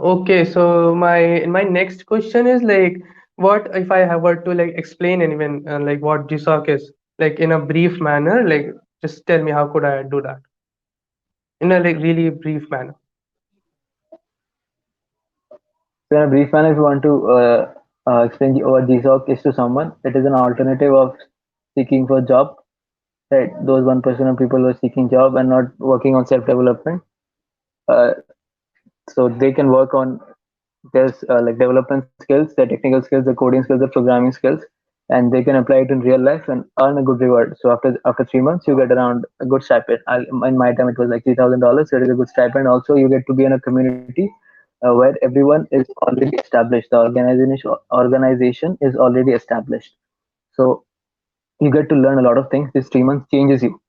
Okay, so my next question is like, what if I have were to like explain anyone like what GSOC is, like in a brief manner, like just tell me how could I do that in a like really brief manner. So in a brief manner, if you want to explain what GSOC is to someone, it is an alternative of seeking for job, right? Those 1% of people who are seeking job and not working on self-development. Uh, so they can work on their like development skills, their technical skills, their coding skills, their programming skills, and they can apply it in real life and earn a good reward. So after 3 months, you get around a good stipend. In my time, it was like $3,000. So it is a good stipend. Also, you get to be in a community where everyone is already established. The organization is already established. So you get to learn a lot of things. This 3 months changes you.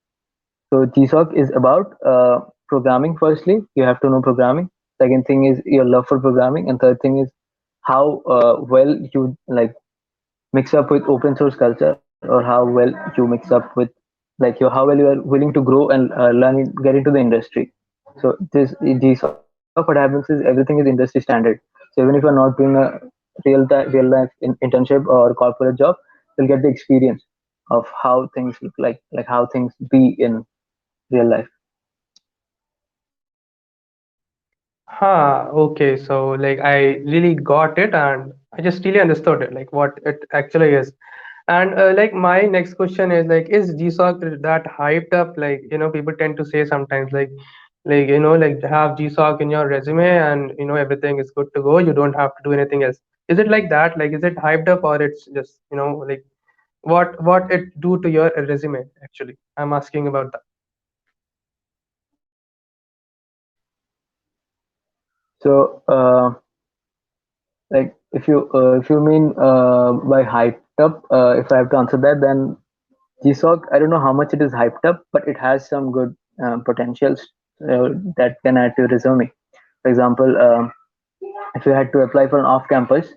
So GSOC is about programming. Firstly, you have to know programming. Second thing is your love for programming, and third thing is how well you like mix up with open source culture, or how well you mix up with like how well you are willing to grow and get into the industry. So this GSOC, what happens is everything is industry standard. So even if you're not doing a real life internship or corporate job, you'll get the experience of how things look like how things be in real life. Okay, so like I really got it and I just really understood it, like what it actually is. And like my next question is like, is GSOC that hyped up? Like, people tend to say sometimes like like have GSOC in your resume and everything is good to go. You don't have to do anything else. Is it like that? Like, is it hyped up or it's just like what it do to your resume actually? I'm asking about that. So like if you mean by hyped up, if I have to answer that, then GSOC, I don't know how much it is hyped up, but it has some good potentials that can add to your resume. For example, if you had to apply for an off-campus,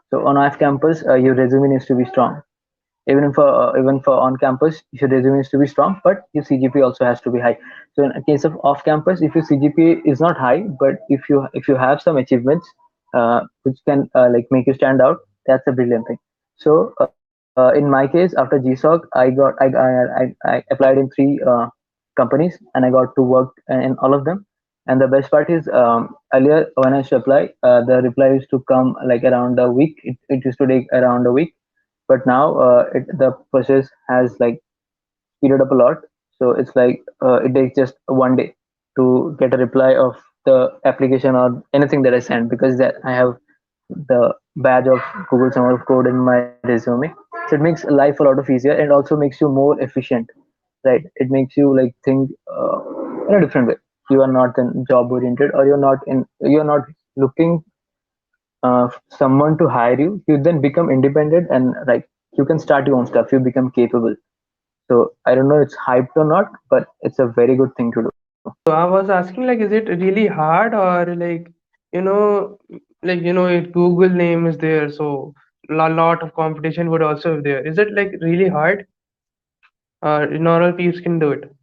so on off-campus, your resume needs to be strong. Even for on-campus, your resume needs to be strong, but your CGPA also has to be high. So in a case of off-campus, if your CGPA is not high, but if you have some achievements which can like make you stand out, that's a brilliant thing. So in my case, after GSOC, I applied in three companies and I got to work in all of them. And the best part is earlier when I used to apply, the reply used to come like around a week. It used to take around a week, but now the process has like speeded up a lot. So it's like it takes just 1 day to get a reply of the application or anything that I send, because that I have the badge of Google Summer of Code in my resume. So it makes life a lot of easier and also makes you more efficient, right? It makes you like think in a different way. You are not then job oriented, or you're not looking someone to hire you. You then become independent and like you can start your own stuff. You become capable. So I don't know it's hyped or not, but it's a very good thing to do. So I was asking like, is it really hard or like, you know, Google name is there, so a lot of competition would also be there. Is it like really hard? Normal people can do it.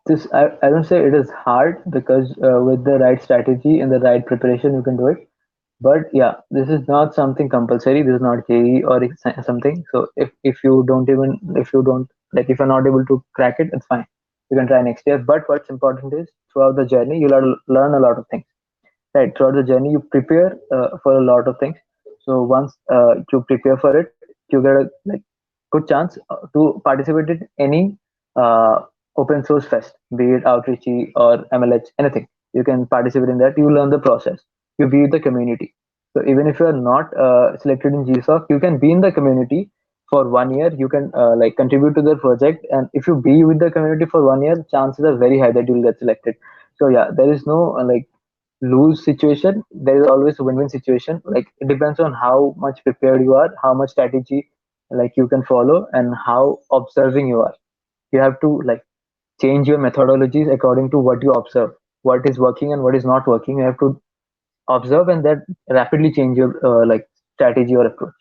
This I don't say it is hard, because with the right strategy and the right preparation you can do it. But yeah, this is not something compulsory. This is not JE or something. So if you don't like if you're not able to crack it, it's fine. You can try next year. But what's important is throughout the journey learn a lot of things. Right, throughout the journey you prepare for a lot of things. So once you prepare for it, you get a like good chance to participate in any uh, open source fest, be it Outreachy or MLH, anything. You can participate in that. You learn the process. You be with the community. So even if you are not selected in GSOC, you can be in the community for 1 year. You can like contribute to the project, and if you be with the community for 1 year, chances are very high that you will get selected. So yeah, there is no like lose situation. There is always a win-win situation. Like it depends on how much prepared you are, how much strategy like you can follow, and how observing you are. You have to like change your methodologies according to what you observe, what is working and what is not working. You have to observe and then rapidly change your like strategy or approach.